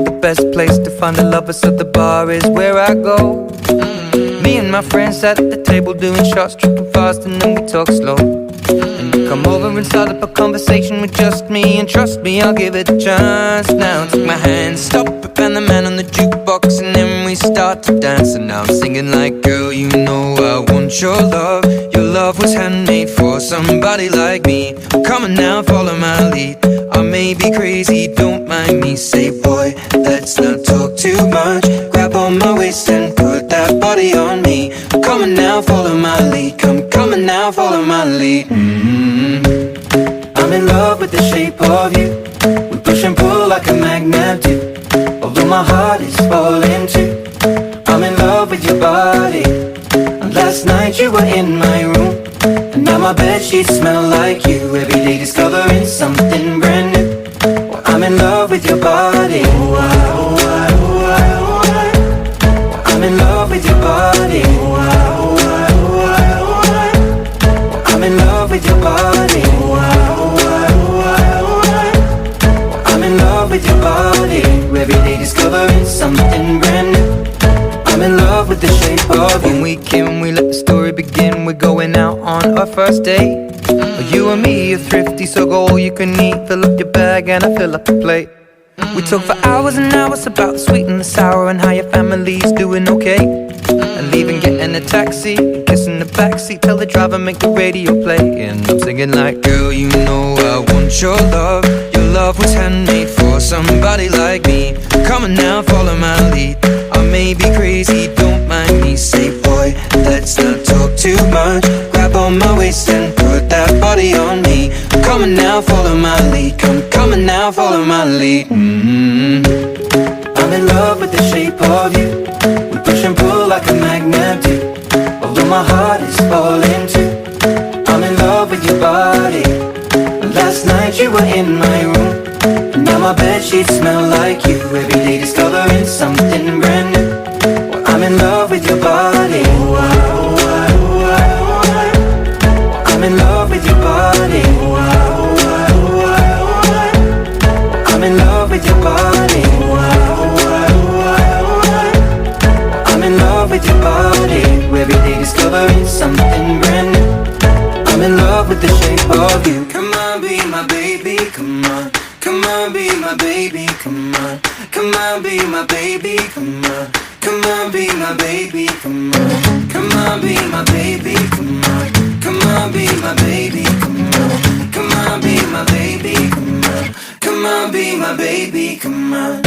the best place to find a lover, so the bar is where I go. Me and my friends sat at the table doing shots, tripping fast, and then we talk slow. And you come over and start up a conversation with just me, and trust me, I'll give it a chance. Now take my hand, stop it, and the man on the jukebox, and then we start to dance. And now I'm singing like, girl, you know I want your love. Your love was handmade for somebody like me. Come on now, follow my lead. I may be crazy, don't mind me. Say, boy, let's not talk too much. Grab on my waist and put that body on me. Come on now, follow my lead. Come on now, follow my lead. I'm in love with the shape of you. We push and pull like a magnet do. Although my heart is falling too. I'm in love with your body. And last night you were in my room, and now my bedsheets smell like you. Every day discovering something brand new. Well, I'm in love with your body. Oh, I, oh, I, oh, I, oh, I. Well, I'm in love with your body. Oh, I, oh, I, oh, I, oh, I. Well, I'm in love with your body. Oh, I, oh, I, oh, I, oh, I. Well, I'm in love with your body. Every day discovering something brand new. I'm in love with the shape of you. When we came, we let the story begin. We're going out on our first date. You and me are thrifty, so go all you can eat. Fill up your bag and I fill up the plate. We talk for hours and hours about the sweet and the sour, and how your family's doing okay. And leaving, getting a taxi, kissing the backseat, tell the driver make the radio play. And I'm singing like, girl, you know I want your love. Your love was handmade for somebody like me. Come on now, follow my lead. I may be crazy, don't mind me. Say, boy, let's not talk too much. Grab on my waist and put that body on me. Come on now, follow my lead. Come on now, follow my lead. I'm in love with the shape of you. We push and pull like a magnet do. Although my heart is falling too. I'm in love with your body. Last night you were in my room, and now my bedsheets smell like you. Every day discovering something brand new. Well, I'm in love with your body. Oh, I, oh, I, oh, I, oh, I. Well, I'm in love with your body. Oh, I, oh, I, oh, I, oh, I. Well, I'm in love with your body. Oh, I, oh, I, oh, I, oh, I. Well, I'm in love with your body. Every day discovering something brand new. I'm in love with the shape of you. Come on, be my baby, come on. Come on, be my baby, come on. Come on, be my baby, come on. Come on, be my baby, come on. Come on, be my baby, come on. Come on, be my baby, come on. Come on, be my baby, come on. Come on, be my baby, come on.